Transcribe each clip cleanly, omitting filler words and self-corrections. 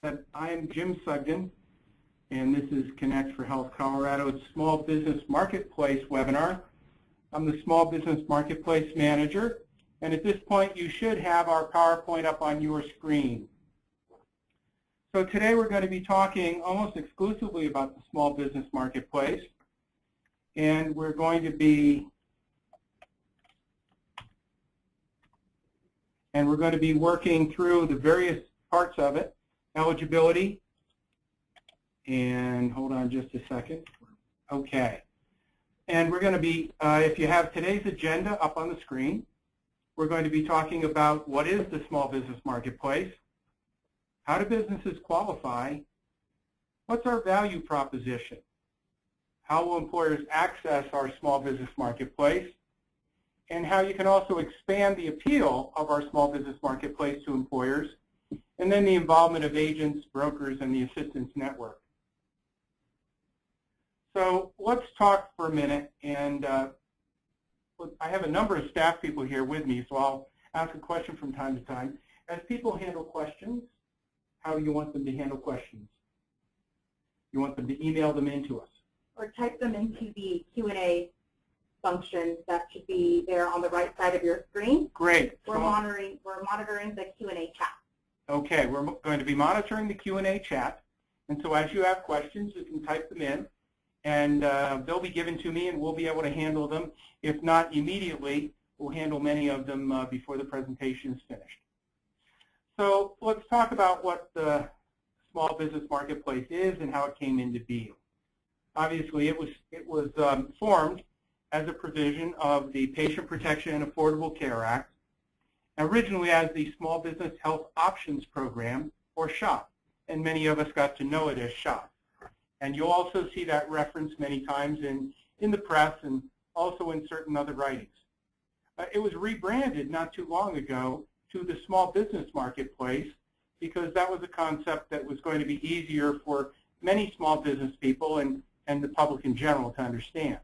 I'm Jim Sugden, and this is Connect for Health Colorado. It's Small Business Marketplace webinar. I'm the Small Business Marketplace Manager, and at this point you should have our PowerPoint up on your screen. So today we're going to be talking almost exclusively about the Small Business Marketplace, and we're going to be working through the various parts of it. Eligibility, and hold on just a second. Okay. And we're going to be, if you have today's agenda up on the screen, we're going to be talking about what is the small business marketplace, how do businesses qualify, what's our value proposition, how will employers access our small business marketplace, and how you can also expand the appeal of our small business marketplace to employers, and then the involvement of agents, brokers, and the assistance network. So let's talk for a minute, and I have a number of staff people here with me, so I'll ask a question from time to time. As people handle questions, how do you want them to handle questions? You want them to email them in to us? Or type them into the Q&A function that should be there on the right side of your screen. Great. We're monitoring the Q&A chat. Okay, we're going to be monitoring the Q&A chat, and so as you have questions, you can type them in, and they'll be given to me, and we'll be able to handle them. If not immediately, we'll handle many of them before the presentation is finished. So let's talk about what the small business marketplace is and how it came into being. Obviously, it was formed as a provision of the Patient Protection and Affordable Care Act, originally as the Small Business Health Options Program, or SHOP, and many of us got to know it as SHOP. And you'll also see that reference many times in the press and also in certain other writings. It was rebranded not too long ago to the Small Business Marketplace because that was a concept that was going to be easier for many small business people and the public in general to understand.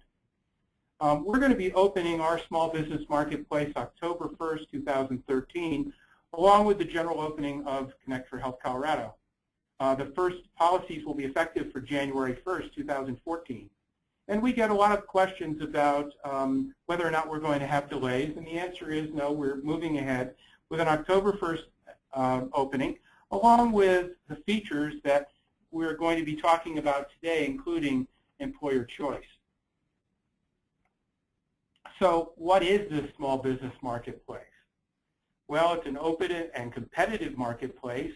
We're going to be opening our small business marketplace October 1st, 2013, along with the general opening of Connect for Health Colorado. The first policies will be effective for January 1st, 2014. And we get a lot of questions about whether or not we're going to have delays, and the answer is no, we're moving ahead with an October 1st opening, along with the features that we're going to be talking about today, including employer choice. So what is this small business marketplace? Well, it's an open and competitive marketplace.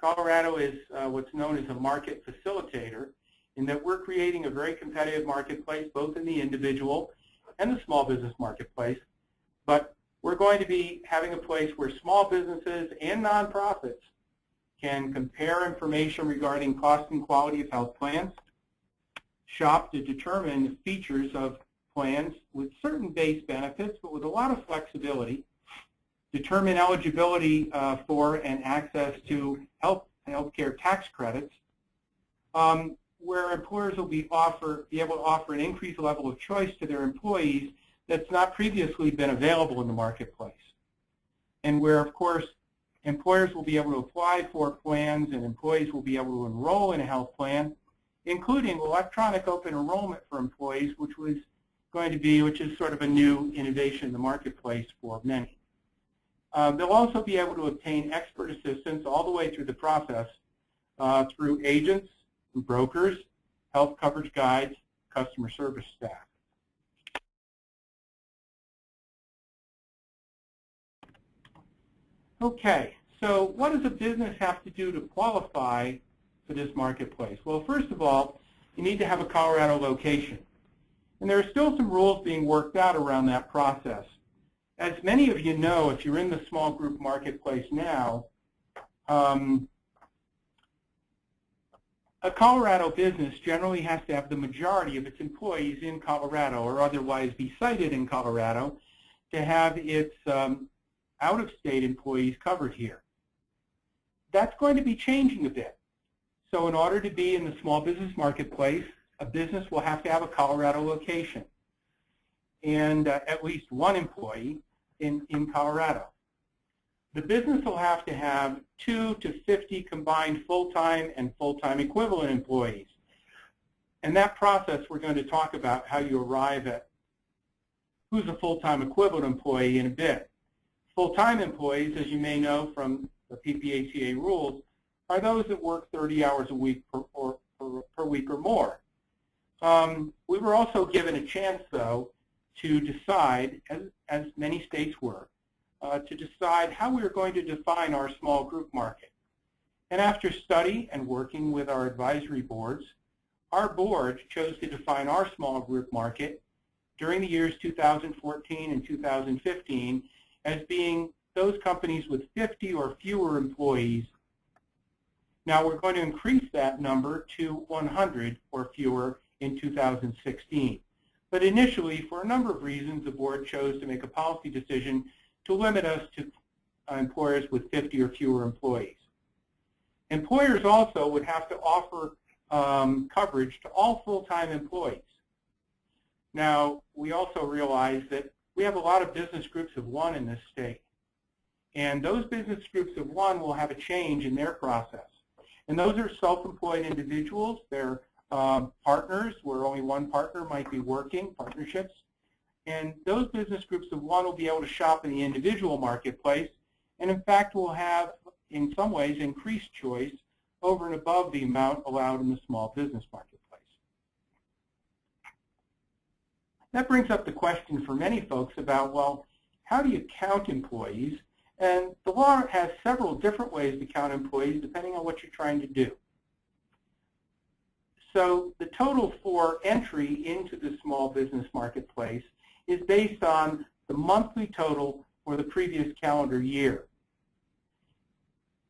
Colorado is what's known as a market facilitator in that we're creating a very competitive marketplace, both in the individual and the small business marketplace. But we're going to be having a place where small businesses and nonprofits can compare information regarding cost and quality of health plans, shop to determine the features of plans with certain base benefits, but with a lot of flexibility, determine eligibility for and access to healthcare tax credits, where employers will be able to offer an increased level of choice to their employees that's not previously been available in the marketplace, and where, of course, employers will be able to apply for plans and employees will be able to enroll in a health plan, including electronic open enrollment for employees, which is sort of a new innovation in the marketplace for many. They'll also be able to obtain expert assistance all the way through the process through agents, brokers, health coverage guides, customer service staff. Okay, so what does a business have to do to qualify for this marketplace? Well, first of all, you need to have a Colorado location. And there are still some rules being worked out around that process. As many of you know, if you're in the small group marketplace now, a Colorado business generally has to have the majority of its employees in Colorado or otherwise be sited in Colorado to have its out-of-state employees covered here. That's going to be changing a bit. So in order to be in the small business marketplace, a business will have to have a Colorado location and at least one employee in Colorado. the business will have to have 2 to 50 combined full-time and full-time equivalent employees. And that process, we're going to talk about how you arrive at who's a full-time equivalent employee in a bit. Full-time employees, as you may know from the PPACA rules, are those that work 30 hours a week per week or more. We were also given a chance, though, to decide, as many states were, to decide how we were going to define our small group market. And after study and working with our advisory boards, our board chose to define our small group market during the years 2014 and 2015 as being those companies with 50 or fewer employees. Now we're going to increase that number to 100 or fewer in 2016. But initially, for a number of reasons, the board chose to make a policy decision to limit us to employers with 50 or fewer employees. Employers also would have to offer coverage to all full-time employees. Now, we also realize that we have a lot of business groups of one in this state. And those business groups of one will have a change in their process. And those are self-employed individuals. They're partners where only one partner might be working, partnerships. And those business groups of one will be able to shop in the individual marketplace, and in fact will have, in some ways, increased choice over and above the amount allowed in the small business marketplace. That brings up the question for many folks about, well, how do you count employees? And the law has several different ways to count employees depending on what you're trying to do. So the total for entry into the small business marketplace is based on the monthly total for the previous calendar year.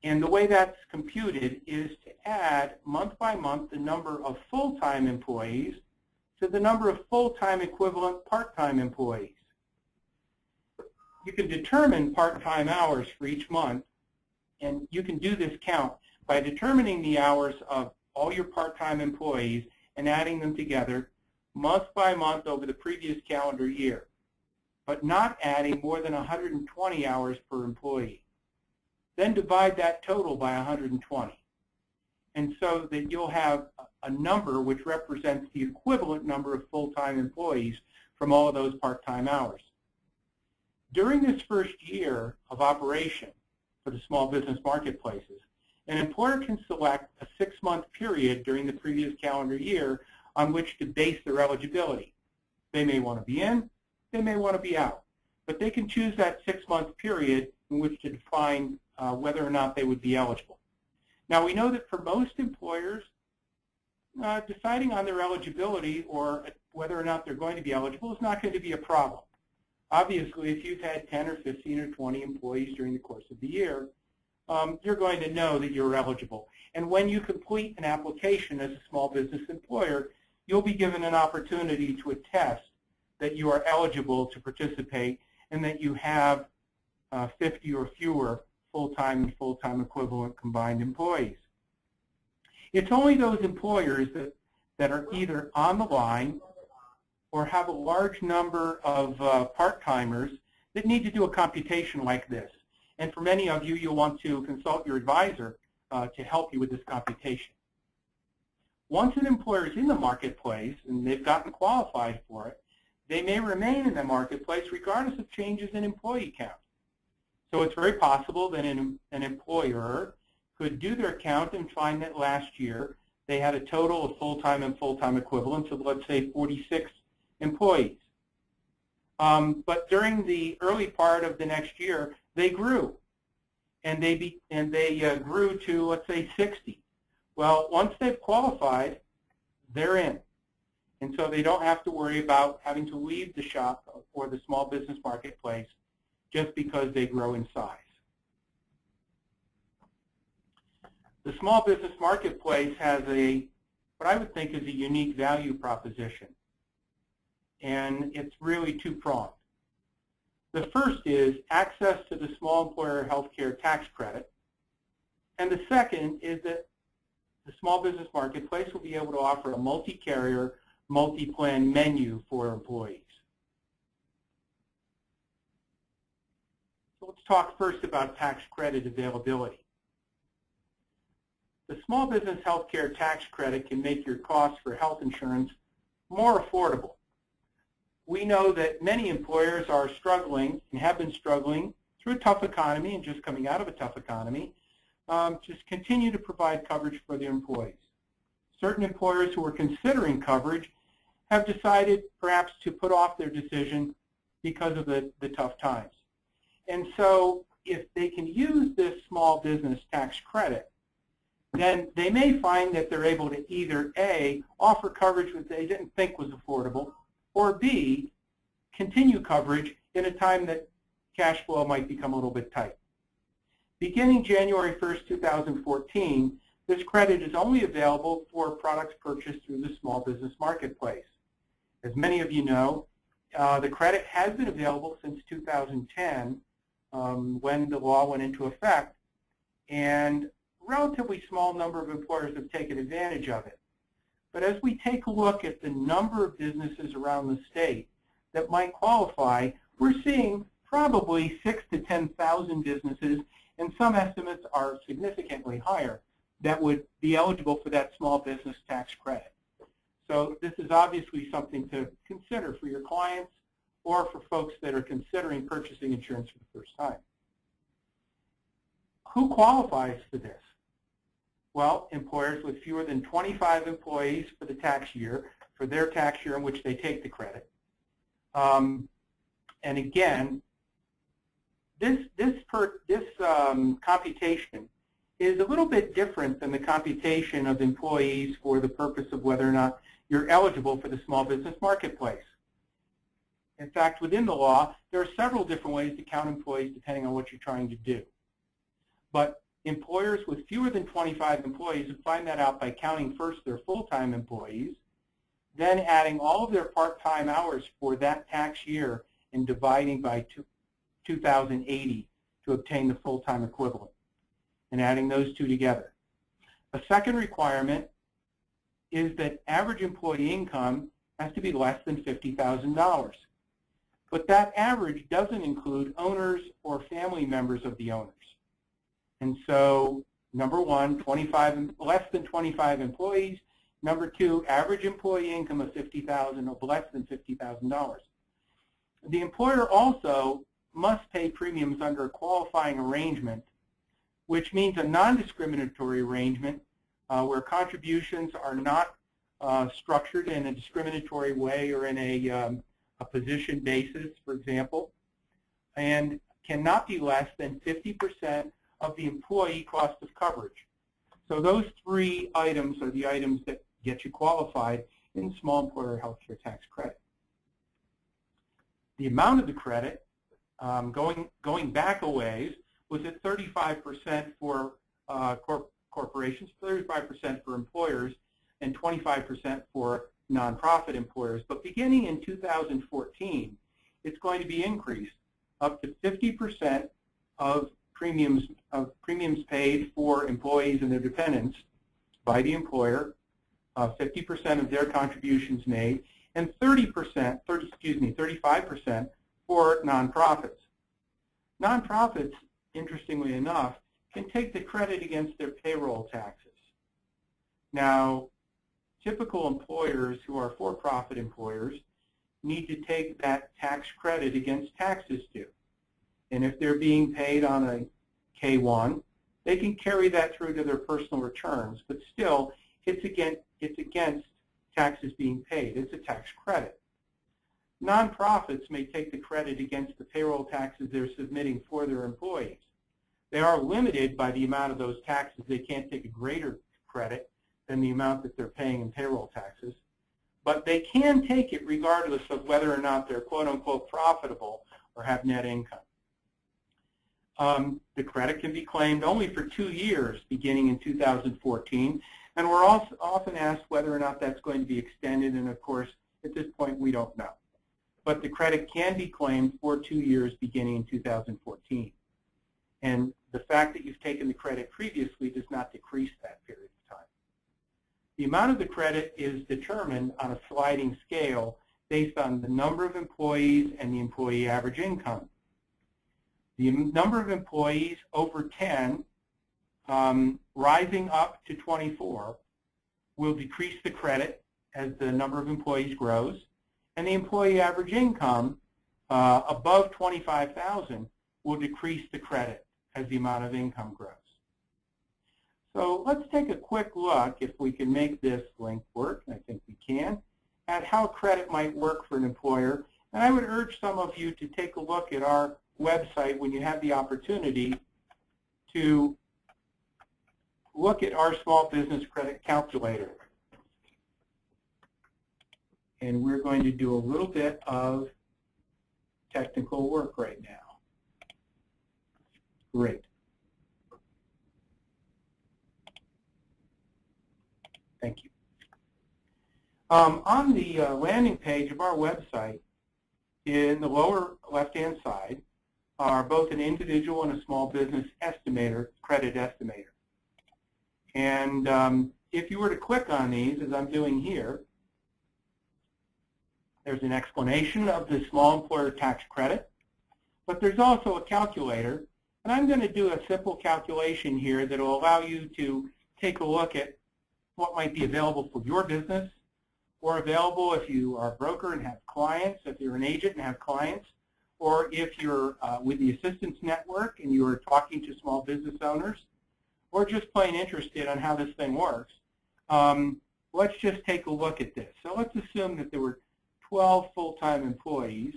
And the way that's computed is to add month by month the number of full-time employees to the number of full-time equivalent part-time employees. You can determine part-time hours for each month, and you can do this count by determining the hours of all your part-time employees and adding them together month by month over the previous calendar year, but not adding more than 120 hours per employee. Then divide that total by 120. And so that you'll have a number which represents the equivalent number of full-time employees from all of those part-time hours. During this first year of operation for the small business marketplaces, an employer can select a 6-month period during the previous calendar year on which to base their eligibility. They may want to be in, they may want to be out, but they can choose that 6-month period in which to define whether or not they would be eligible. Now we know that for most employers, deciding on their eligibility or whether or not they're going to be eligible is not going to be a problem. Obviously, if you've had 10 or 15 or 20 employees during the course of the year, you're going to know that you're eligible. And when you complete an application as a small business employer, you'll be given an opportunity to attest that you are eligible to participate and that you have 50 or fewer full-time and full-time equivalent combined employees. It's only those employers that are either on the line or have a large number of part-timers that need to do a computation like this. And for many of you, you'll want to consult your advisor to help you with this computation. Once an employer is in the marketplace and they've gotten qualified for it, they may remain in the marketplace regardless of changes in employee count. So it's very possible that an employer could do their count and find that last year they had a total of full-time and full-time equivalents of, let's say, 46 employees. But during the early part of the next year, they grew, and they grew to, let's say, 60. Well, once they've qualified, they're in. And so they don't have to worry about having to leave the shop or the small business marketplace just because they grow in size. The small business marketplace has what I would think is a unique value proposition. And it's really two-pronged. The first is access to the small employer health care tax credit. And the second is that the small business marketplace will be able to offer a multi-carrier, multi-plan menu for employees. So let's talk first about tax credit availability. The small business health care tax credit can make your costs for health insurance more affordable. We know that many employers are struggling and have been struggling through a tough economy and just coming out of a tough economy, just continue to provide coverage for their employees. Certain employers who are considering coverage have decided perhaps to put off their decision because of the tough times. And so if they can use this small business tax credit, then they may find that they're able to either A, offer coverage that they didn't think was affordable, or B, continue coverage in a time that cash flow might become a little bit tight. Beginning January 1st, 2014, this credit is only available for products purchased through the small business marketplace. As many of you know, the credit has been available since 2010 when the law went into effect, and a relatively small number of employers have taken advantage of it. But as we take a look at the number of businesses around the state that might qualify, we're seeing probably 6,000 to 10,000 businesses, and some estimates are significantly higher, that would be eligible for that small business tax credit. So this is obviously something to consider for your clients or for folks that are considering purchasing insurance for the first time. Who qualifies for this? Well, employers with fewer than 25 employees for the tax year, for their tax year in which they take the credit. And again, this computation is a little bit different than the computation of employees for the purpose of whether or not you're eligible for the small business marketplace. In fact, within the law, there are several different ways to count employees depending on what you're trying to do. But employers with fewer than 25 employees would find that out by counting first their full-time employees, then adding all of their part-time hours for that tax year and dividing by 2,080 to obtain the full-time equivalent, and adding those two together. A second requirement is that average employee income has to be less than $50,000. But that average doesn't include owners or family members of the owners. And so, number one, less than 25 employees. Number two, average employee income of $50,000 or less than $50,000. The employer also must pay premiums under a qualifying arrangement, which means a non-discriminatory arrangement where contributions are not structured in a discriminatory way or in a position basis, for example, and cannot be less than 50% of the employee cost of coverage. So those three items are the items that get you qualified in small employer health care tax credit. The amount of the credit, going back a ways, was at 35% for corporations, 35% for employers, and 25% for nonprofit employers. But beginning in 2014, it's going to be increased up to 50% of premiums paid for employees and their dependents by the employer, 50% of their contributions made, and 35% for nonprofits. Nonprofits, interestingly enough, can take the credit against their payroll taxes. Now, typical employers who are for-profit employers need to take that tax credit against taxes due. And if they're being paid on a K-1, they can carry that through to their personal returns, but still, it's against taxes being paid. It's a tax credit. Nonprofits may take the credit against the payroll taxes they're submitting for their employees. They are limited by the amount of those taxes. They can't take a greater credit than the amount that they're paying in payroll taxes. But they can take it regardless of whether or not they're quote-unquote profitable or have net income. The credit can be claimed only for 2 years beginning in 2014, and we're also often asked whether or not that's going to be extended, and of course, at this point, we don't know. But the credit can be claimed for 2 years beginning in 2014. And the fact that you've taken the credit previously does not decrease that period of time. The amount of the credit is determined on a sliding scale based on the number of employees and the employee average income. The number of employees over 10 rising up to 24 will decrease the credit as the number of employees grows, and the employee average income above $25,000 will decrease the credit as the amount of income grows. So let's take a quick look, if we can make this link work, and I think we can, at how credit might work for an employer. And I would urge some of you to take a look at our website when you have the opportunity to look at our small business credit calculator. And we're going to do a little bit of technical work right now. Great. Thank you. On the landing page of our website, in the lower left-hand side, are both an individual and a small business estimator, credit estimator. And if you were to click on these, as I'm doing here, there's an explanation of the small employer tax credit, but there's also a calculator. And I'm going to do a simple calculation here that will allow you to take a look at what might be available for your business, or available if you are a broker and have clients, if you're an agent and have clients, or if you're with the Assistance Network and you're talking to small business owners, or just plain interested on how this thing works. Let's just take a look at this. So let's assume that there were 12 full-time employees,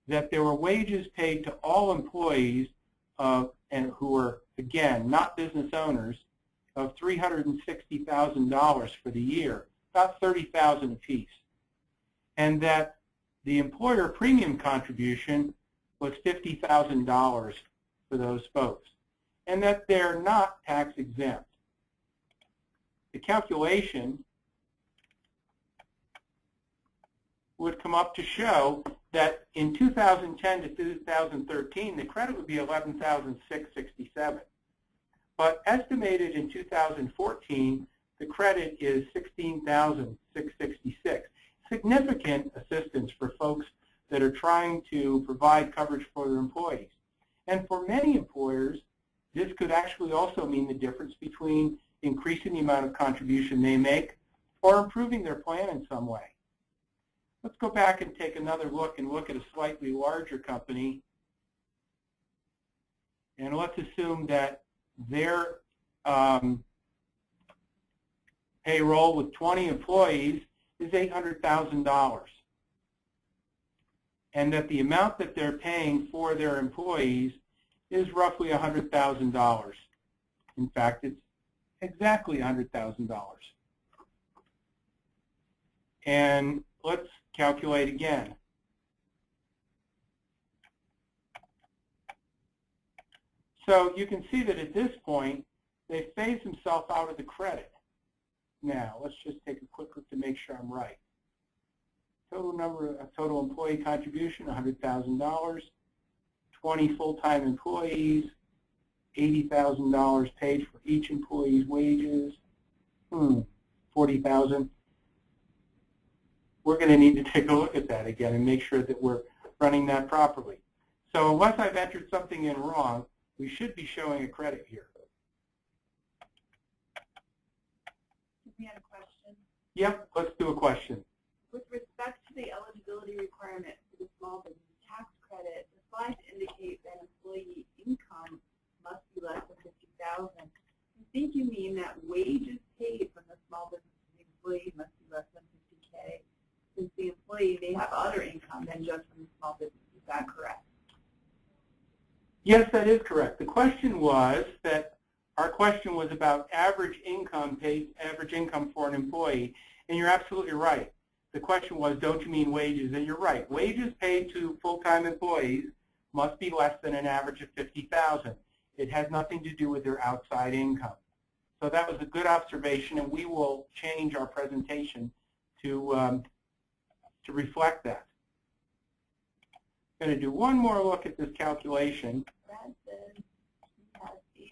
that there were wages paid to all employees and who were, again, not business owners, of $360,000 for the year, about $30,000 apiece, and that the employer premium contribution was $50,000 for those folks, and that they're not tax exempt. The calculation would come up to show that in 2010 to 2013, the credit would be $11,667. But estimated in 2014, the credit is $16,666. Significant assistance for folks that are trying to provide coverage for their employees. And for many employers, this could actually also mean the difference between increasing the amount of contribution they make or improving their plan in some way. Let's go back and take another look and look at a slightly larger company. And let's assume that their payroll with 20 employees is $800,000. And that the amount that they're paying for their employees is roughly $100,000. In fact, it's exactly $100,000. And let's calculate again. So you can see that at this point, they phased themselves out of the credit. Now, let's just take a quick look to make sure I'm right. Total employee contribution, $100,000. 20 full-time employees, $80,000 paid for each employee's wages. $40,000. We're going to need to take a look at that again and make sure that we're running that properly. So unless I've entered something in wrong, we should be showing a credit here. We had a question. Yep, let's do a question. With respect to the eligibility requirement for the small business tax credit, the slides indicate that employee income must be less than $50,000. I think you mean that wages paid from the small business to the employee must be less than $50K, since the employee may have other income than just from the small business. Is that correct? Yes, that is correct. The question was that our question was about average income for an employee, and you're absolutely right. The question was, don't you mean wages? And you're right. Wages paid to full-time employees must be less than an average of $50,000. It has nothing to do with their outside income. So that was a good observation, and we will change our presentation to reflect that. I'm going to do one more look at this calculation. Brad says he has $800,000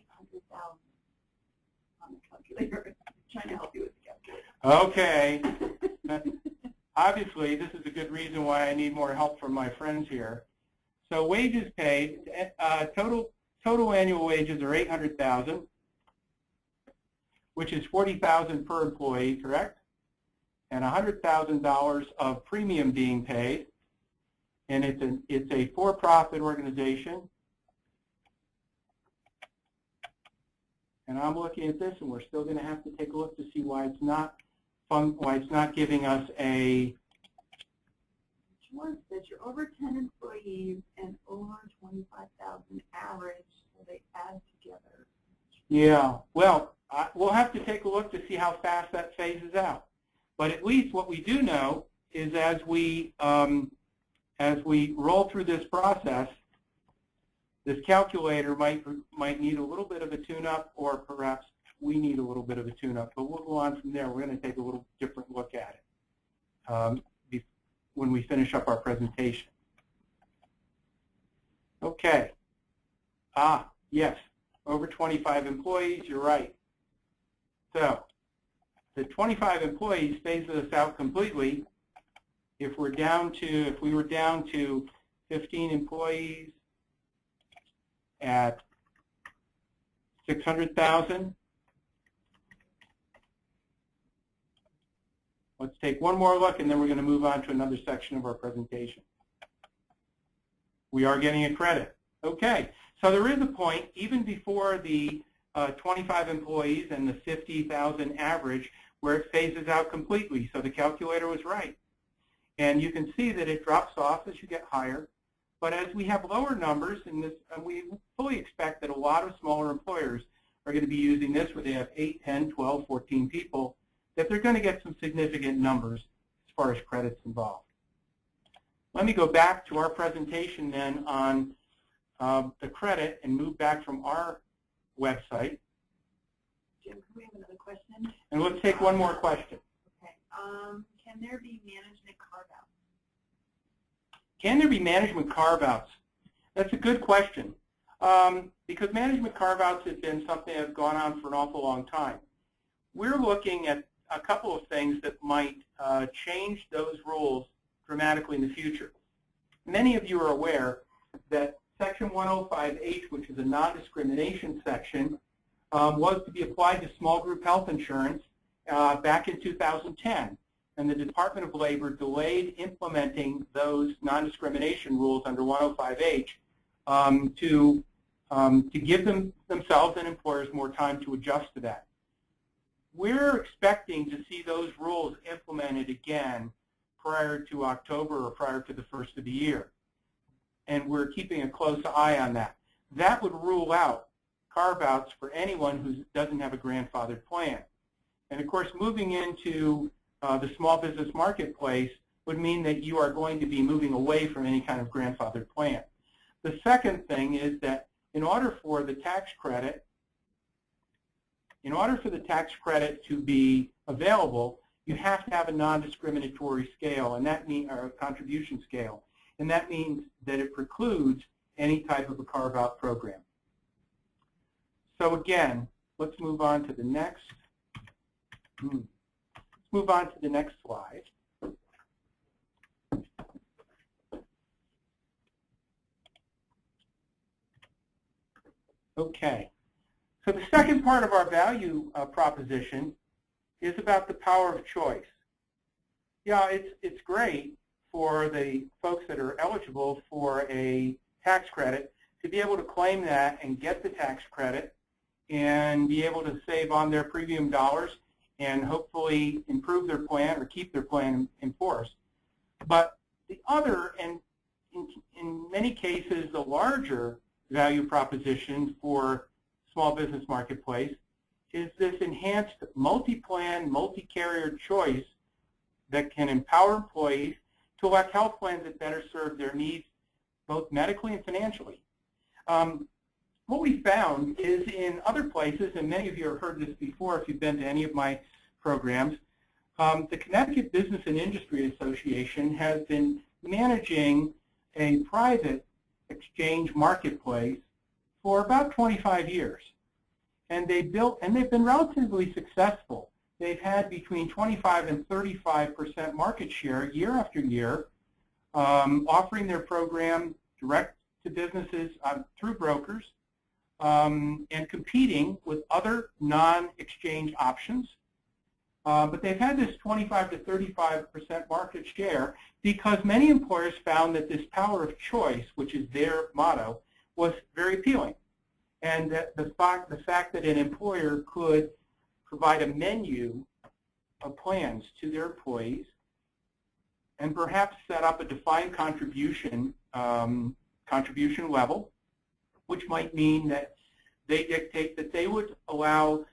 on the calculator. I'm trying to help you with the calculator. Okay. Obviously, this is a good reason why I need more help from my friends here. So wages paid, total annual wages are $800,000, which is $40,000 per employee, correct? And $100,000 of premium being paid, and it's a for-profit organization. And I'm looking at this, and we're still going to have to take a look to see why it's not giving us a. Which one says you're over 10 employees and over 25,000 average, so they add together. Yeah, well, we'll have to take a look to see how fast that phases out. But at least what we do know is as we roll through this process, this calculator might need a little bit of a tune-up, or perhaps we need a little bit of a tune-up. But we'll go on from there. We're going to take a little different look at it when we finish up our presentation. Okay. Yes, over 25 employees. You're right. So the 25 employees phases us out completely. If we were down to 15 employees at 600,000. Let's take one more look, and then we're going to move on to another section of our presentation. We are getting a credit. Okay, so there is a point, even before the 25 employees and the 50,000 average, where it phases out completely. So the calculator was right. And you can see that it drops off as you get higher. But as we have lower numbers, we fully expect that a lot of smaller employers are going to be using this, where they have 8, 10, 12, 14 people, that they're going to get some significant numbers as far as credits involved. Let me go back to our presentation then on the credit and move back from our website. Jim, can we have another question? And let's take one more question. Okay. Can there be management carve-outs? Can there be management carve-outs? That's a good question, because management carve-outs have been something that's gone on for an awful long time. We're looking at a couple of things that might change those rules dramatically in the future. Many of you are aware that Section 105H, which is a non-discrimination section, was to be applied to small group health insurance back in 2010. And the Department of Labor delayed implementing those non-discrimination rules under 105H to give themselves and employers more time to adjust to that. We're expecting to see those rules implemented again prior to October or prior to the first of the year. And we're keeping a close eye on that. That would rule out carve-outs for anyone who doesn't have a grandfathered plan. And of course, moving into the small business marketplace would mean that you are going to be moving away from any kind of grandfathered plan. The second thing is that in order for the tax credit to be available, you have to have a non-discriminatory scale, and that means a contribution scale, and that means that it precludes any type of a carve-out program. So again, let's move on to the next. Move on to the next slide. Okay. So the second part of our value proposition is about the power of choice. Yeah, it's great for the folks that are eligible for a tax credit to be able to claim that and get the tax credit and be able to save on their premium dollars and hopefully improve their plan or keep their plan in force. But the other, and in many cases the larger value proposition for small business marketplace, is this enhanced multi-plan, multi-carrier choice that can empower employees to elect health plans that better serve their needs, both medically and financially. What we found is in other places, and many of you have heard this before if you've been to any of my programs, the Connecticut Business and Industry Association has been managing a private exchange marketplace for about 25 years. And they've been relatively successful. They've had between 25 and 35% market share year after year, offering their program direct to businesses through brokers and competing with other non-exchange options. But they've had this 25 to 35% market share because many employers found that this power of choice, which is their motto, was very appealing. And that the fact that an employer could provide a menu of plans to their employees and perhaps set up a defined contribution level, which might mean that they dictate that they would allow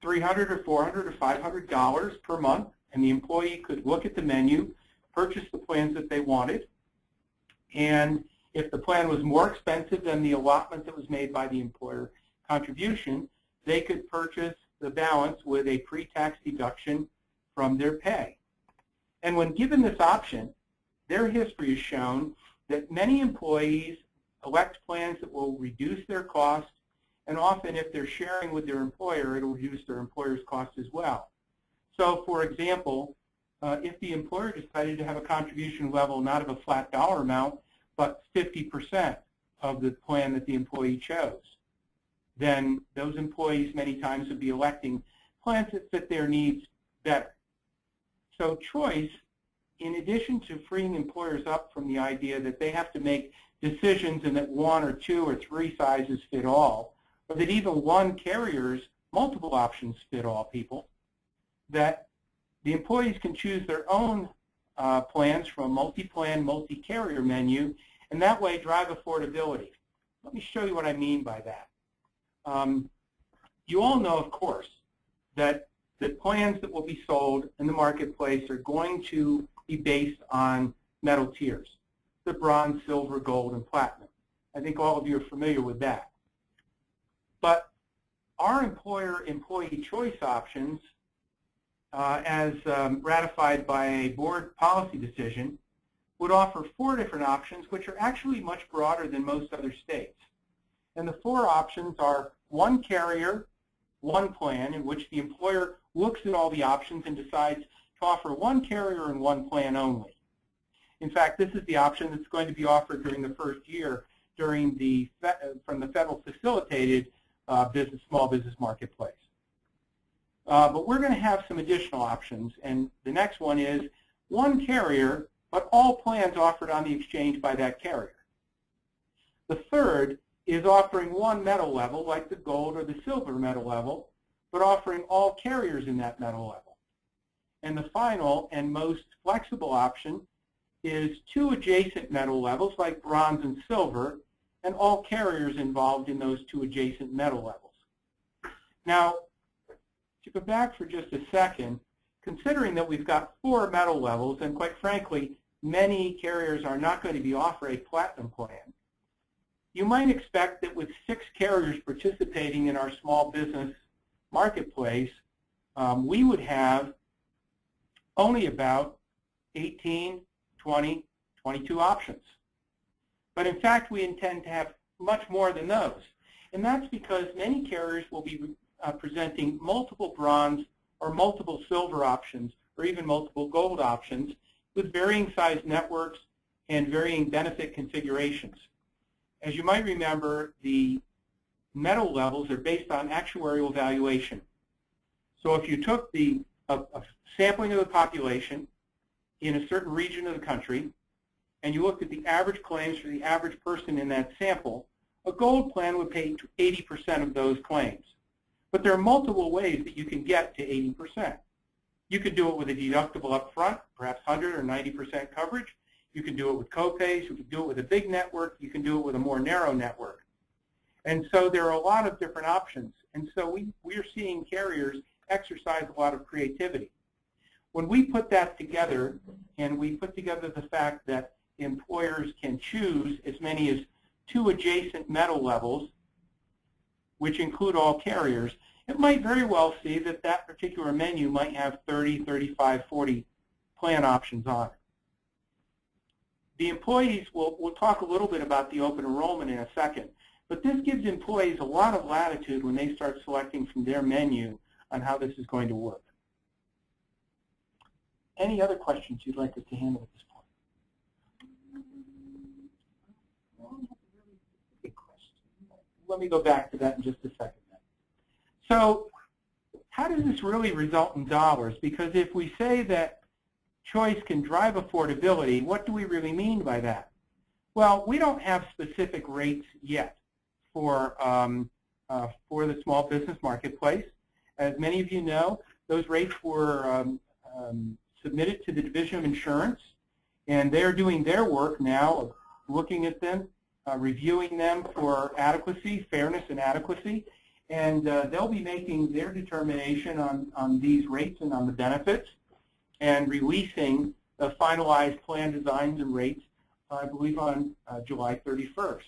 $300 or $400 or $500 per month, and the employee could look at the menu, purchase the plans that they wanted, and if the plan was more expensive than the allotment that was made by the employer contribution, they could purchase the balance with a pre-tax deduction from their pay. And when given this option, their history has shown that many employees elect plans that will reduce their cost, and often if they're sharing with their employer, it will reduce their employer's cost as well. So for example, if the employer decided to have a contribution level not of a flat dollar amount, but 50% of the plan that the employee chose, then those employees many times would be electing plans that fit their needs better. So choice, in addition to freeing employers up from the idea that they have to make decisions and that one or two or three sizes fit all, or that even one carrier's multiple options fit all people, that the employees can choose their own plans from a multi-plan, multi-carrier menu, and that way drive affordability. Let me show you what I mean by that. You all know, of course, that the plans that will be sold in the marketplace are going to be based on metal tiers, the bronze, silver, gold, and platinum. I think all of you are familiar with that. But our employer-employee choice options, as ratified by a board policy decision, would offer 4 different options, which are actually much broader than most other states. And the 4 options are one carrier, one plan, in which the employer looks at all the options and decides to offer one carrier and one plan only. In fact, this is the option that's going to be offered during the first year during from the federal facilitated small business marketplace. But we're going to have some additional options, and the next one is one carrier, but all plans offered on the exchange by that carrier. The third is offering one metal level, like the gold or the silver metal level, but offering all carriers in that metal level. And the final and most flexible option is 2 adjacent metal levels, like bronze and silver, and all carriers involved in those 2 adjacent metal levels. Now, to go back for just a second, considering that we've got 4 metal levels, and quite frankly, many carriers are not going to be offering a platinum plan, you might expect that with 6 carriers participating in our small business marketplace, we would have only about 18, 20, 22 options. But in fact, we intend to have much more than those. And that's because many carriers will be presenting multiple bronze or multiple silver options or even multiple gold options with varying size networks and varying benefit configurations. As you might remember, the metal levels are based on actuarial valuation. So if you took a sampling of the population in a certain region of the country and you looked at the average claims for the average person in that sample, a gold plan would pay 80% of those claims. But there are multiple ways that you can get to 80%. You could do it with a deductible up front, perhaps 100 or 90% coverage. You can do it with copays. You can do it with a big network. You can do it with a more narrow network. And so there are a lot of different options. And so we are seeing carriers exercise a lot of creativity. When we put that together, and we put together the fact that employers can choose as many as 2 adjacent metal levels, which include all carriers, it might very well see that that particular menu might have 30, 35, 40 plan options on it. The employees, we'll talk a little bit about the open enrollment in a second, but this gives employees a lot of latitude when they start selecting from their menu on how this is going to work. Any other questions you'd like us to handle at this point? let me go back to that in just a second. So how does this really result in dollars? Because if we say that choice can drive affordability, what do we really mean by that? Well, we don't have specific rates yet for the small business marketplace. As many of you know, those rates were submitted to the Division of Insurance, and they're doing their work now of looking at them, reviewing them for adequacy, fairness, and adequacy. And they'll be making their determination on these rates and on the benefits and releasing the finalized plan designs and rates, I believe, on July 31st.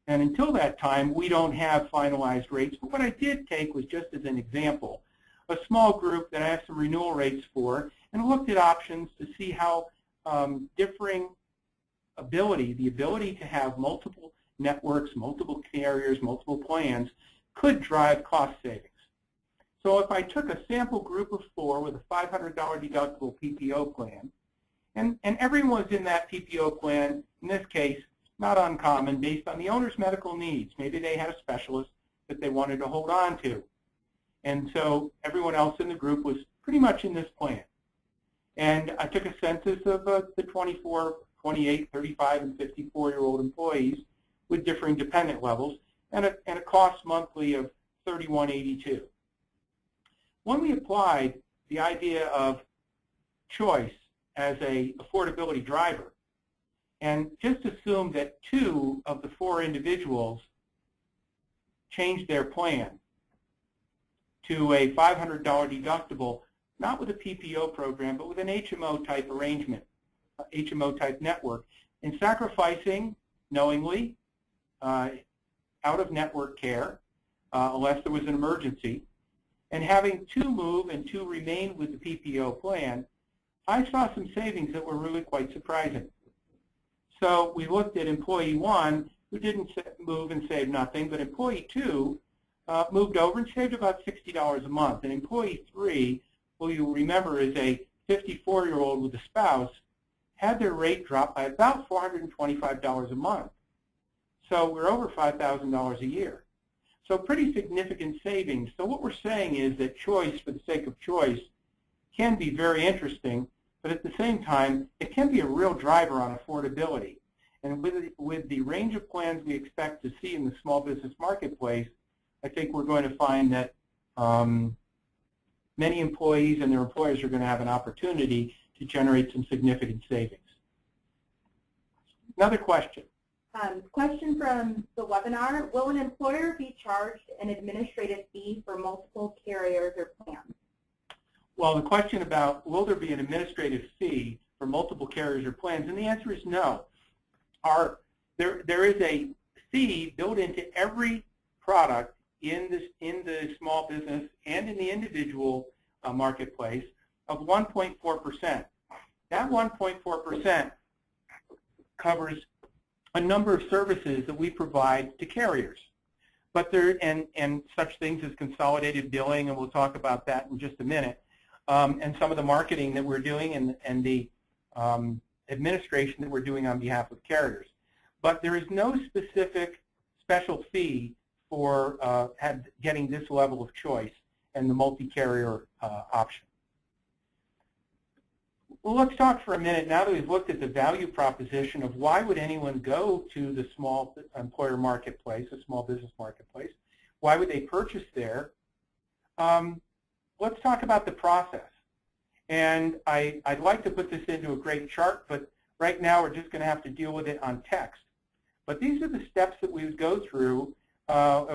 And until that time, we don't have finalized rates. But what I did take was, just as an example, a small group that I have some renewal rates for, and looked at options to see how differing the ability to have multiple networks, multiple carriers, multiple plans, could drive cost savings. So if I took a sample group of 4 with a $500 deductible PPO plan, and everyone's in that PPO plan, in this case, not uncommon, based on the owner's medical needs. Maybe they had a specialist that they wanted to hold on to. And so everyone else in the group was pretty much in this plan. And I took a census of the 24, 28, 35, and 54-year-old employees with differing dependent levels, and a cost monthly of $31.82. When we applied the idea of choice as a affordability driver, and just assumed that 2 of the 4 individuals changed their plan to a $500 deductible, not with a PPO program, but with an HMO-type arrangement, HMO-type network, and sacrificing, knowingly, out-of-network care, unless there was an emergency, and having 2 move and 2 remain with the PPO plan, I saw some savings that were really quite surprising. So we looked at employee 1, who didn't move and save nothing, but employee 2 moved over and saved about $60 a month. And employee 3, who you'll remember is a 54-year-old with a spouse, had their rate drop by about $425 a month. So we're over $5,000 a year. So pretty significant savings. So what we're saying is that choice, for the sake of choice, can be very interesting, but at the same time, it can be a real driver on affordability. And with the range of plans we expect to see in the small business marketplace, I think we're going to find that many employees and their employers are going to have an opportunity to generate some significant savings. Another question. Question from the webinar: will an employer be charged an administrative fee for multiple carriers or plans? Well, the question about will there be an administrative fee for multiple carriers or plans, and the answer is no. There is a fee built into every product in the small business and in the individual marketplace of 1.4%. That 1.4% covers a number of services that we provide to carriers. But and such things as consolidated billing, and we'll talk about that in just a minute, and some of the marketing that we're doing and the administration that we're doing on behalf of carriers. But there is no specific special fee for getting this level of choice and the multi-carrier option. Well, let's talk for a minute, now that we've looked at the value proposition of why would anyone go to the small employer marketplace, the small business marketplace. Why would they purchase there? Let's talk about the process. And I'd like to put this into a great chart, but right now we're just going to have to deal with it on text. But these are the steps that we would go through,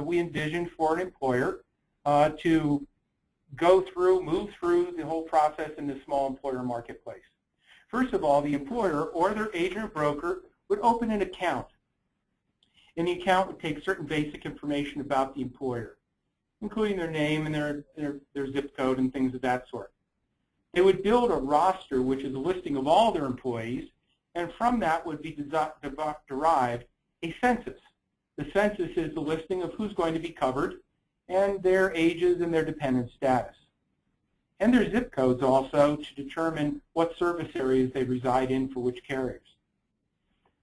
we envision for an employer to go through, move through the whole process in the small employer marketplace. First of all, the employer or their agent or broker would open an account. And the account would take certain basic information about the employer, including their name and their zip code and things of that sort. They would build a roster, which is a listing of all their employees, and from that would be derived a census. The census is the listing of who's going to be covered and their ages and their dependent status. And their zip codes also to determine what service areas they reside in for which carriers.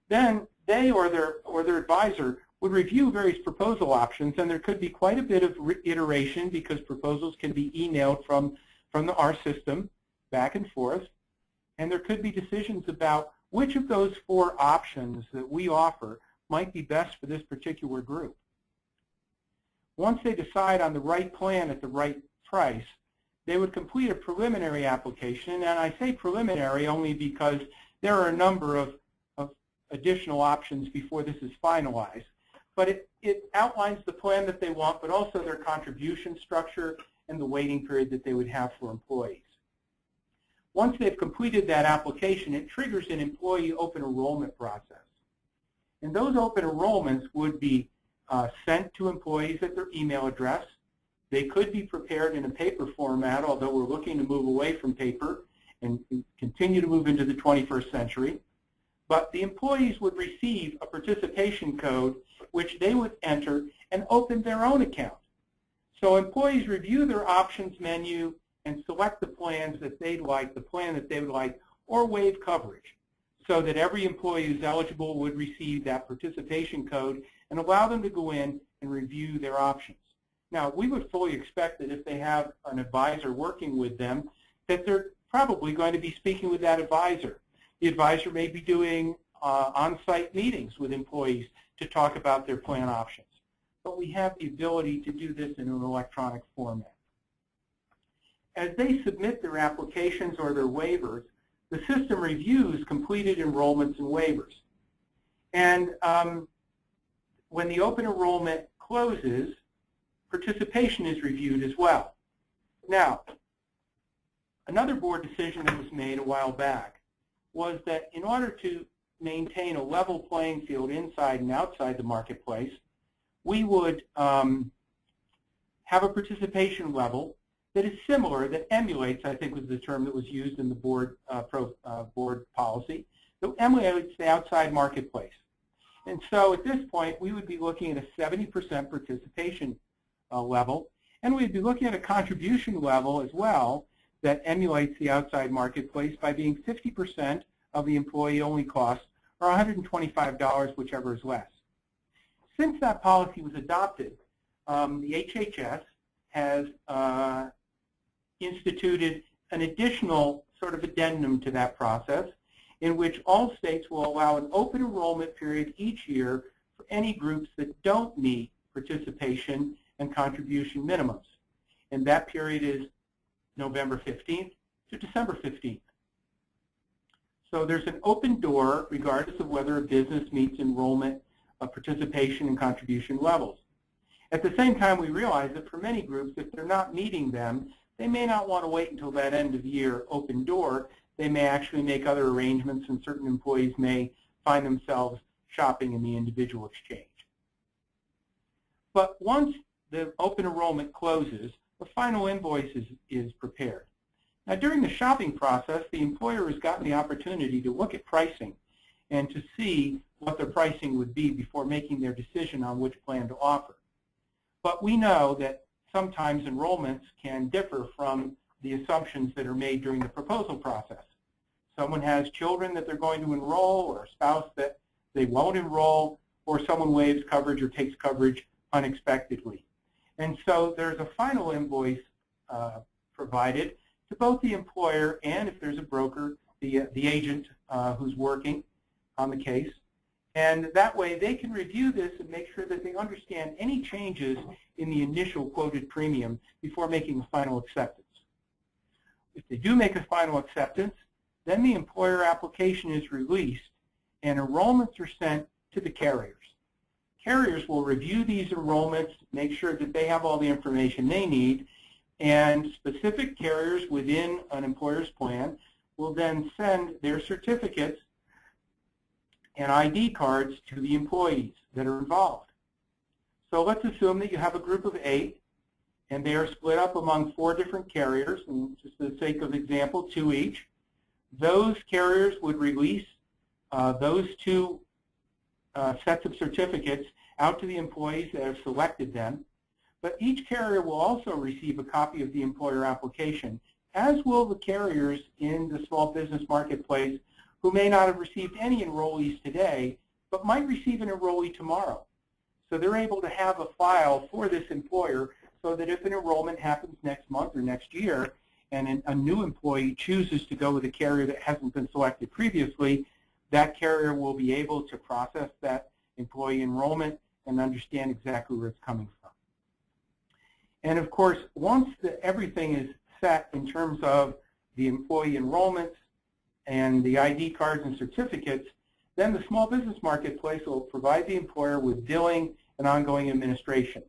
Then they or their advisor would review various proposal options, and there could be quite a bit of iteration because proposals can be emailed from our system back and forth, and there could be decisions about which of those 4 options that we offer might be best for this particular group. Once they decide on the right plan at the right price, they would complete a preliminary application, and I say preliminary only because there are a number of additional options before this is finalized. But it outlines the plan that they want, but also their contribution structure and the waiting period that they would have for employees. Once they've completed that application, it triggers an employee open enrollment process. And those open enrollments would be sent to employees at their email address. They could be prepared in a paper format, although we're looking to move away from paper and continue to move into the 21st century. But the employees would receive a participation code which they would enter and open their own account. So employees review their options menu and select the plans that they'd like, the plan that they would like, or waive coverage, so that every employee who's eligible would receive that participation code and allow them to go in and review their options. Now, we would fully expect that if they have an advisor working with them, that they're probably going to be speaking with that advisor. The advisor may be doing on-site meetings with employees to talk about their plan options. But we have the ability to do this in an electronic format. As they submit their applications or their waivers, the system reviews completed enrollments and waivers. And when the open enrollment closes, participation is reviewed as well. Now, another board decision that was made a while back was that in order to maintain a level playing field inside and outside the marketplace, we would have a participation level that is similar, that emulates, I think was the term that was used in the board policy, that emulates the outside marketplace. And so at this point, we would be looking at a 70% participation level, and we'd be looking at a contribution level as well that emulates the outside marketplace by being 50% of the employee-only cost, or $125, whichever is less. Since that policy was adopted, the HHS has instituted an additional sort of addendum to that process in which all states will allow an open enrollment period each year for any groups that don't meet participation and contribution minimums. And that period is November 15th to December 15th. So there's an open door regardless of whether a business meets enrollment, participation, and contribution levels. At the same time, we realize that for many groups, if they're not meeting them, they may not want to wait until that end of year open door. They may actually make other arrangements, and certain employees may find themselves shopping in the individual exchange. But once the open enrollment closes, the final invoice is prepared. Now, during the shopping process, the employer has gotten the opportunity to look at pricing and to see what their pricing would be before making their decision on which plan to offer. But we know that sometimes enrollments can differ from the assumptions that are made during the proposal process. Someone has children that they're going to enroll, or a spouse that they won't enroll, or someone waives coverage or takes coverage unexpectedly. And so there's a final invoice provided to both the employer and, if there's a broker, the agent who's working on the case. And that way they can review this and make sure that they understand any changes in the initial quoted premium before making a final acceptance. If they do make a final acceptance, then the employer application is released and enrollments are sent to the carriers. Carriers will review these enrollments, make sure that they have all the information they need, and specific carriers within an employer's plan will then send their certificates and ID cards to the employees that are involved. So let's assume that you have a group of 8, and they are split up among 4 different carriers, and just for the sake of example, 2 each. Those carriers would release those 2 sets of certificates out to the employees that have selected them. But each carrier will also receive a copy of the employer application, as will the carriers in the small business marketplace who may not have received any enrollees today, but might receive an enrollee tomorrow. So they're able to have a file for this employer so that if an enrollment happens next month or next year and a new employee chooses to go with a carrier that hasn't been selected previously, that carrier will be able to process that employee enrollment and understand exactly where it's coming from. And of course, once everything is set in terms of the employee enrollments and the ID cards and certificates, then the small business marketplace will provide the employer with billing and ongoing administration.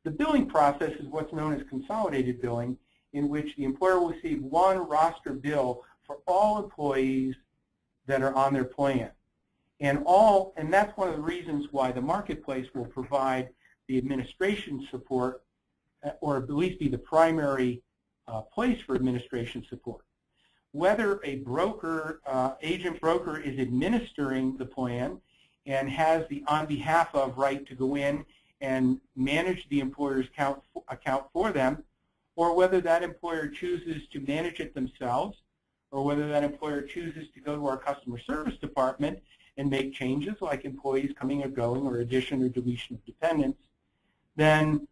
The billing process is what's known as consolidated billing, in which the employer will receive one roster bill for all employees that are on their plan. And that's one of the reasons why the marketplace will provide the administration support, or at least be the primary place for administration support. Whether a broker, agent broker, is administering the plan and has the on behalf of right to go in and manage the employer's account for them, or whether that employer chooses to manage it themselves, or whether that employer chooses to go to our customer service department and make changes like employees coming or going or addition or deletion of dependents, then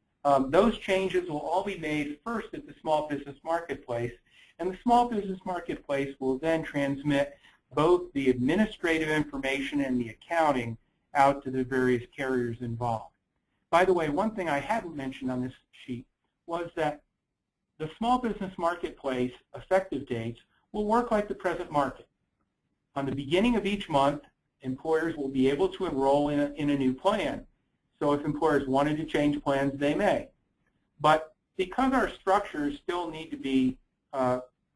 those changes will all be made first at the small business marketplace, and the small business marketplace will then transmit both the administrative information and the accounting out to the various carriers involved. By the way, one thing I hadn't mentioned on this sheet was that the small business marketplace effective dates will work like the present market. On the beginning of each month, employers will be able to enroll in a new plan. So if employers wanted to change plans, they may. But because our structures still need to be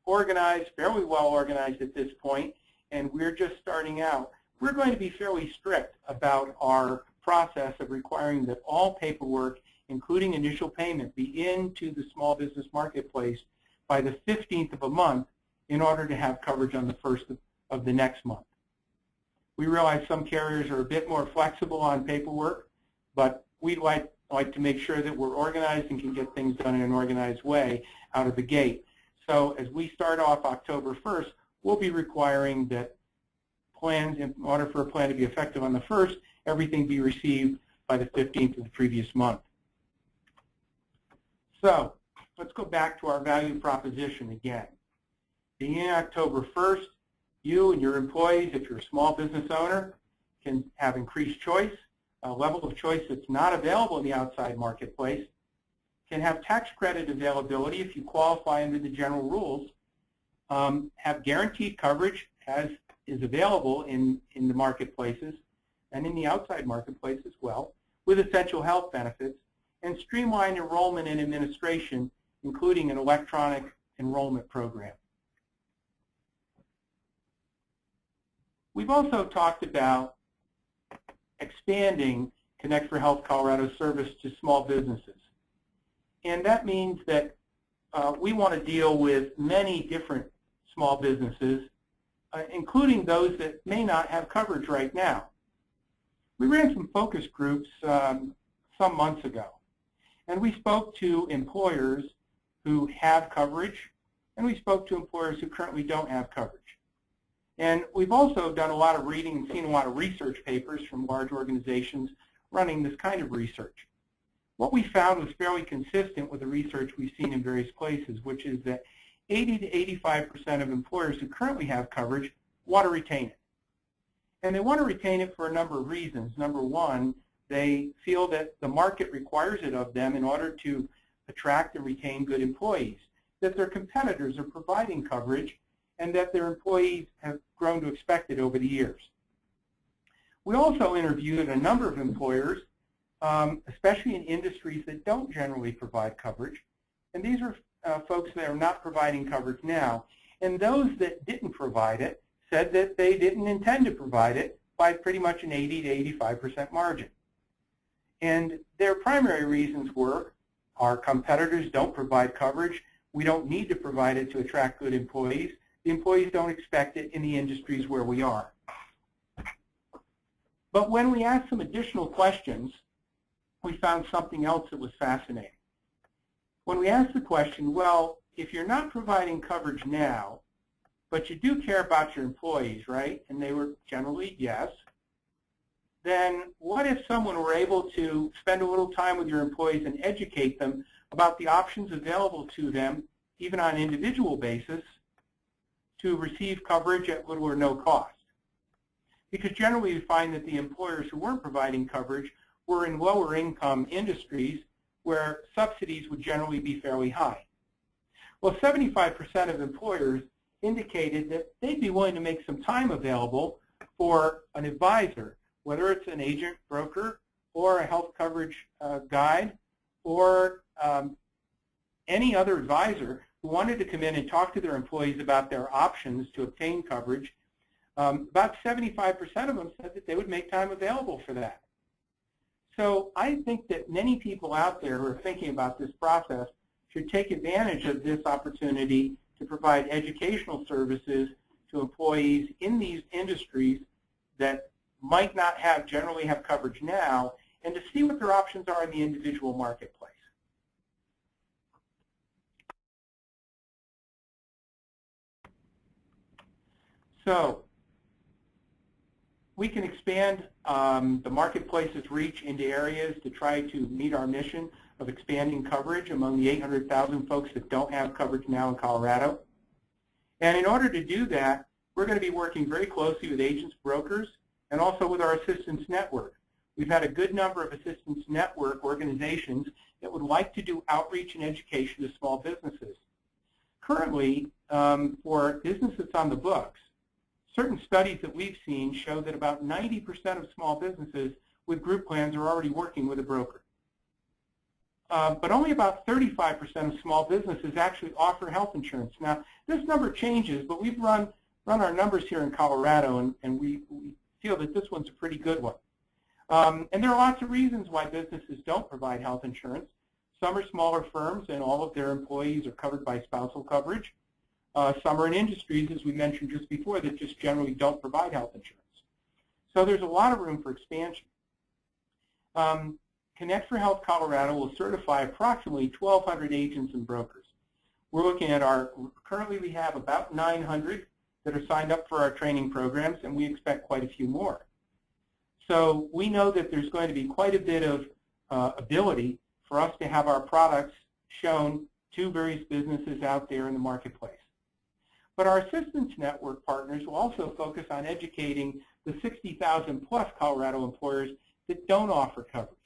organized, fairly well organized at this point, and we're just starting out, we're going to be fairly strict about our process of requiring that all paperwork, including initial payment, be into the small business marketplace by the 15th of a month in order to have coverage on the 1st of the next month. We realize some carriers are a bit more flexible on paperwork, but we'd like to make sure that we're organized and can get things done in an organized way out of the gate. So as we start off October 1st, we'll be requiring that plans, in order for a plan to be effective on the 1st, everything be received by the 15th of the previous month. So let's go back to our value proposition again. Beginning October 1st, you and your employees, if you're a small business owner, can have increased choice, a level of choice that's not available in the outside marketplace, can have tax credit availability if you qualify under the general rules, have guaranteed coverage as is available in the marketplaces and in the outside marketplace as well, with essential health benefits, and streamlined enrollment and administration, including an electronic enrollment program. We've also talked about expanding Connect for Health Colorado's service to small businesses. And that means that we want to deal with many different small businesses, including those that may not have coverage right now. We ran some focus groups some months ago, and we spoke to employers who have coverage, and we spoke to employers who currently don't have coverage. And we've also done a lot of reading and seen a lot of research papers from large organizations running this kind of research. What we found was fairly consistent with the research we've seen in various places, which is that 80 to 85% of employers who currently have coverage want to retain it. And they want to retain it for a number of reasons. Number one, they feel that the market requires it of them in order to attract and retain good employees, that their competitors are providing coverage, and that their employees have grown to expect it over the years. We also interviewed a number of employers, especially in industries that don't generally provide coverage, and these are folks that are not providing coverage now. And those that didn't provide it said that they didn't intend to provide it by pretty much an 80 to 85% margin. And their primary reasons were, our competitors don't provide coverage, we don't need to provide it to attract good employees, the employees don't expect it in the industries where we are. But when we asked some additional questions, we found something else that was fascinating. When we asked the question, well, if you're not providing coverage now, but you do care about your employees, right? And they were generally yes. then what if someone were able to spend a little time with your employees and educate them about the options available to them, even on an individual basis, to receive coverage at little or no cost? Because generally we find that the employers who weren't providing coverage were in lower income industries where subsidies would generally be fairly high. Well, 75% of employers indicated that they'd be willing to make some time available for an advisor, whether it's an agent, broker, or a health coverage guide, or any other advisor who wanted to come in and talk to their employees about their options to obtain coverage. About 75% of them said that they would make time available for that. So I think that many people out there who are thinking about this process should take advantage of this opportunity to provide educational services to employees in these industries that might not generally have coverage now, and to see what their options are in the individual marketplace. So we can expand the marketplace's reach into areas to try to meet our mission of expanding coverage among the 800,000 folks that don't have coverage now in Colorado. And in order to do that, we're going to be working very closely with agents, brokers, and also with our assistance network. We've had a good number of assistance network organizations that would like to do outreach and education to small businesses. Currently, for business that's on the books, certain studies that we've seen show that about 90% of small businesses with group plans are already working with a broker. But only about 35% of small businesses actually offer health insurance. Now, this number changes, but we've run our numbers here in Colorado, and we feel that this one's a pretty good one. And there are lots of reasons why businesses don't provide health insurance. Some are smaller firms, and all of their employees are covered by spousal coverage. Some are in industries, as we mentioned just before, that just generally don't provide health insurance. So there's a lot of room for expansion. Connect for Health Colorado will certify approximately 1,200 agents and brokers. We're looking at currently we have about 900 that are signed up for our training programs, and we expect quite a few more. So we know that there's going to be quite a bit of ability for us to have our products shown to various businesses out there in the marketplace. But our assistance network partners will also focus on educating the 60,000 plus Colorado employers that don't offer coverage.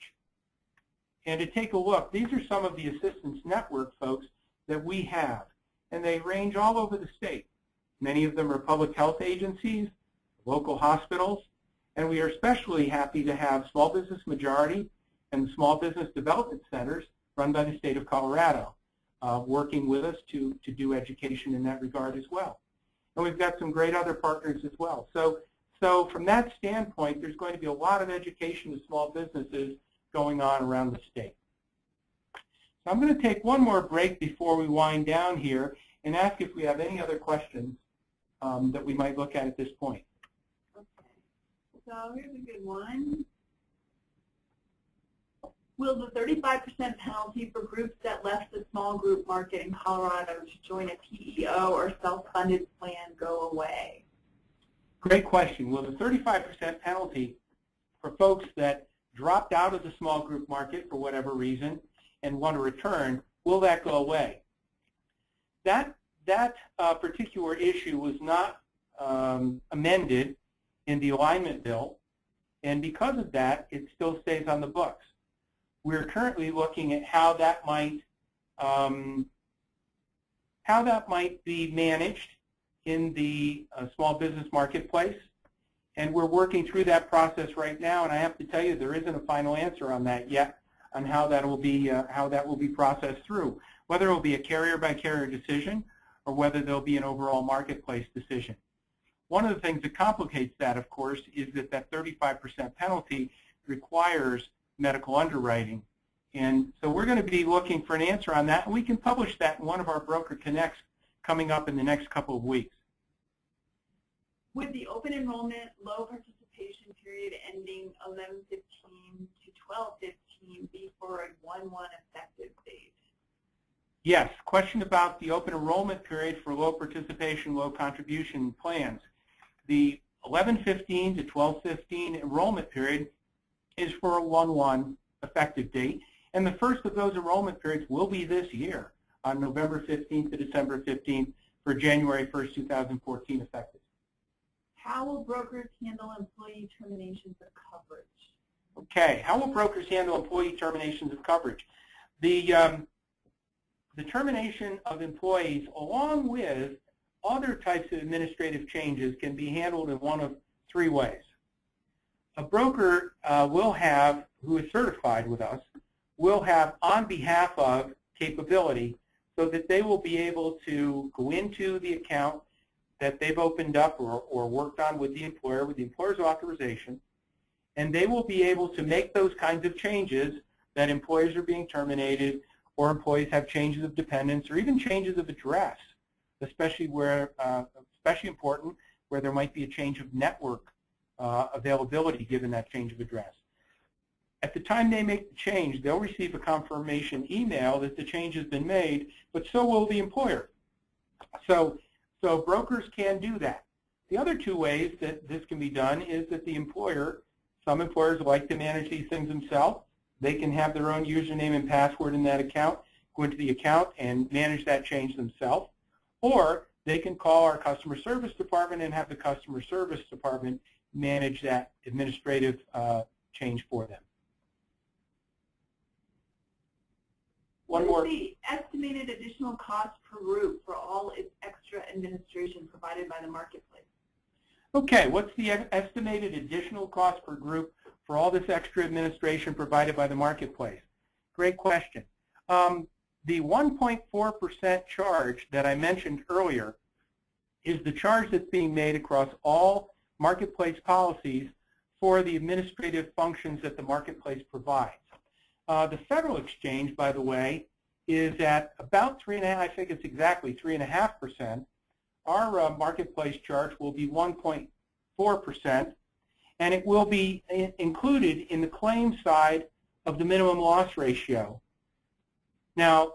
And to take a look, these are some of the assistance network folks that we have, and they range all over the state. Many of them are public health agencies, local hospitals, and we are especially happy to have Small Business Majority and the Small Business Development Centers run by the state of Colorado, working with us to do education in that regard as well. And we've got some great other partners as well. So from that standpoint, there's going to be a lot of education to small businesses going on around the state. So I'm going to take one more break before we wind down here and ask if we have any other questions that we might look at this point. Okay, so here's a good one. Will the 35% penalty for groups that left the small group market in Colorado to join a PEO or self-funded plan go away? Great question. Will the 35% penalty for folks that dropped out of the small group market for whatever reason and want to return, will that go away? That particular issue was not amended in the alignment bill, and because of that, it still stays on the books. We're currently looking at how that might be managed in the small business marketplace, and we're working through that process right now. And I have to tell you, there isn't a final answer on that yet, on how that will be processed through, whether it will be a carrier-by-carrier decision or whether there'll be an overall marketplace decision. One of the things that complicates that, of course, is that 35% penalty requires medical underwriting. And so we're going to be looking for an answer on that, and we can publish that in one of our Broker Connects coming up in the next couple of weeks. Would the open enrollment low participation period ending 11/15 to 12/15 be for a 1/1 effective date? Yes. Question about the open enrollment period for low participation, low contribution plans. The 11/15 to 12/15 enrollment period is for a 1/1 effective date. And the first of those enrollment periods will be this year on November 15th to December 15th for January 1st, 2014 effective. How will brokers handle employee terminations of coverage? Okay, how will brokers handle employee terminations of coverage? The termination of employees, along with other types of administrative changes, can be handled in one of three ways. A broker will have, who is certified with us, will have on behalf of capability so that they will be able to go into the account that they've opened up or worked on with the employer's authorization, and they will be able to make those kinds of changes that employees are being terminated or employees have changes of dependence or even changes of address, especially important where there might be a change of network availability given that change of address. At the time they make the change, they'll receive a confirmation email that the change has been made, but so will the employer. So brokers can do that. The other two ways that this can be done is that the employer, some employers like to manage these things themselves. They can have their own username and password in that account, go into the account and manage that change themselves. Or they can call our customer service department and have the customer service department manage that administrative change for them. What is the estimated additional cost per group for all its extra administration provided by the marketplace? Okay, what's the estimated additional cost per group for all this extra administration provided by the marketplace? Great question. The 1.4% charge that I mentioned earlier is the charge that's being made across all marketplace policies for the administrative functions that the marketplace provides. The federal exchange, by the way, is at about 3.5%. I think it's exactly 3.5%. Our marketplace charge will be 1.4%, and it will be included in the claim side of the minimum loss ratio. Now,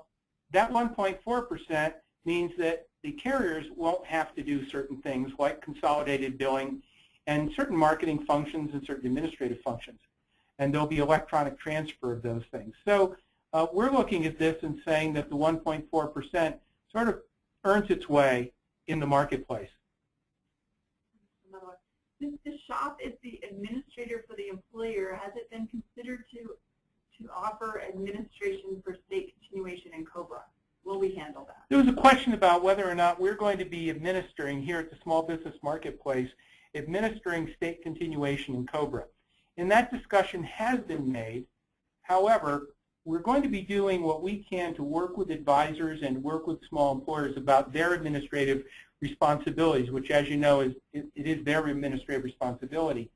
that 1.4% means that the carriers won't have to do certain things like consolidated billing and certain marketing functions and certain administrative functions. And there'll be electronic transfer of those things. So we're looking at this and saying that the 1.4% sort of earns its way in the marketplace. Since the shop is the administrator for the employer, has it been considered to offer administration for state continuation in COBRA? Will we handle that? There was a question about whether or not we're going to be administering here at the Small Business Marketplace, administering state continuation in COBRA. And that discussion has been made. However, we're going to be doing what we can to work with advisors and work with small employers about their administrative responsibilities, which, as you know, it is their administrative responsibility.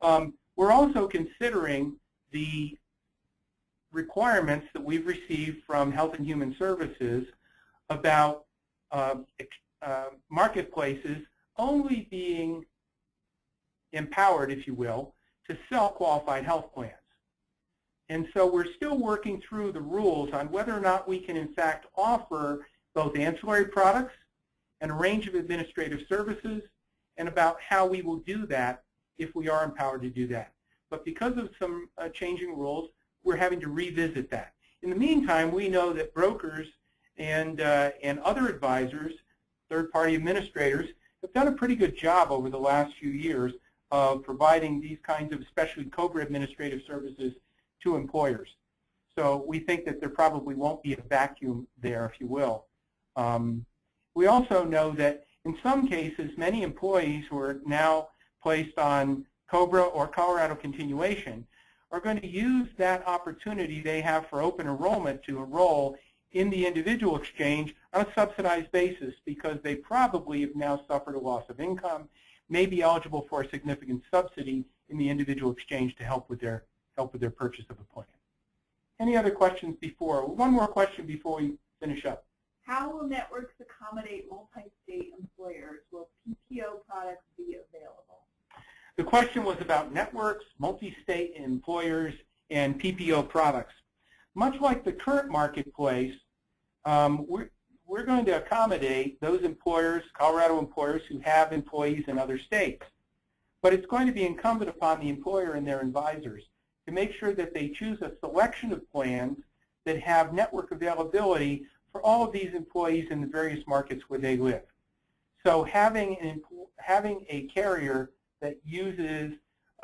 We're also considering the requirements that we've received from Health and Human Services about marketplaces only being empowered, if you will, to sell qualified health plans. And so we're still working through the rules on whether or not we can in fact offer both ancillary products and a range of administrative services, and about how we will do that if we are empowered to do that. But because of some changing rules, we're having to revisit that. In the meantime, we know that brokers and other advisors, third-party administrators, have done a pretty good job over the last few years of providing these kinds of, especially COBRA administrative services to employers. So we think that there probably won't be a vacuum there, if you will. We also know that in some cases, many employees who are now placed on COBRA or Colorado continuation are going to use that opportunity they have for open enrollment to enroll in the individual exchange on a subsidized basis, because they probably have now suffered a loss of income, may be eligible for a significant subsidy in the individual exchange to help with their purchase of a plan. Any other questions before? One more question before we finish up. How will networks accommodate multi-state employers? Will PPO products be available? The question was about networks, multi-state employers, and PPO products. Much like the current marketplace, we're going to accommodate those employers, Colorado employers, who have employees in other states. But it's going to be incumbent upon the employer and their advisors to make sure that they choose a selection of plans that have network availability for all of these employees in the various markets where they live. So having a carrier that uses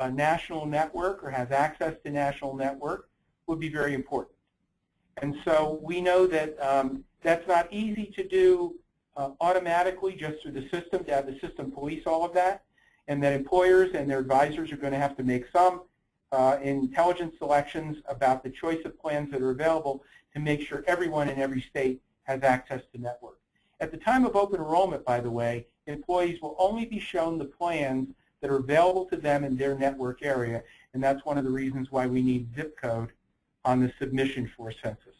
a national network or has access to national network would be very important. And so we know that that's not easy to do automatically just through the system, to have the system police all of that, and that employers and their advisors are going to have to make some intelligent selections about the choice of plans that are available to make sure everyone in every state has access to network. At the time of open enrollment, by the way, employees will only be shown the plans that are available to them in their network area, and that's one of the reasons why we need zip code on the submission for census.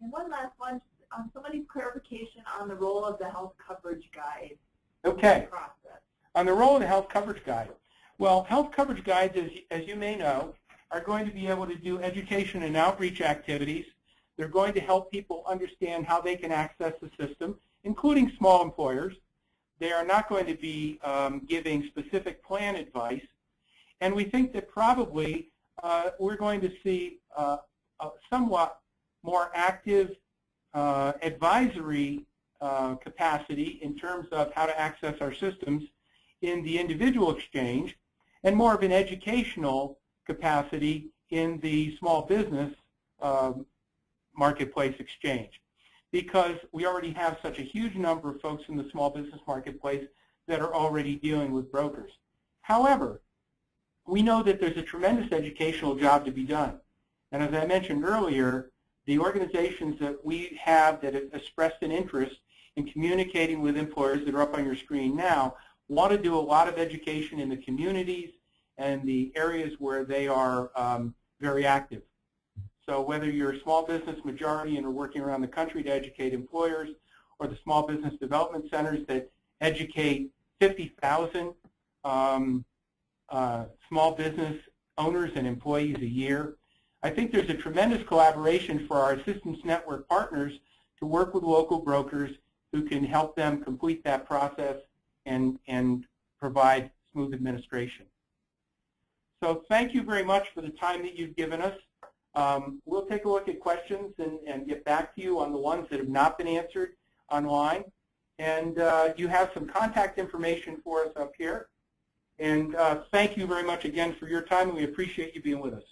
And one last one, somebody's clarification on the role of the health coverage guide. Okay. Process. On the role of the health coverage guide. Well, health coverage guides, as you may know, are going to be able to do education and outreach activities. They're going to help people understand how they can access the system, including small employers. They are not going to be giving specific plan advice. And we think that probably we're going to see a somewhat more active advisory capacity in terms of how to access our systems in the individual exchange, and more of an educational capacity in the small business marketplace exchange, because we already have such a huge number of folks in the small business marketplace that are already dealing with brokers. However, we know that there's a tremendous educational job to be done. And as I mentioned earlier, the organizations that we have that have expressed an interest in communicating with employers that are up on your screen now want to do a lot of education in the communities and the areas where they are very active. So whether you're a small business majority and are working around the country to educate employers, or the small business development centers that educate 50,000 small business owners and employees a year, I think there's a tremendous collaboration for our assistance network partners to work with local brokers who can help them complete that process and provide smooth administration. So thank you very much for the time that you've given us. We'll take a look at questions and get back to you on the ones that have not been answered online. And you have some contact information for us up here. And thank you very much again for your time, and we appreciate you being with us.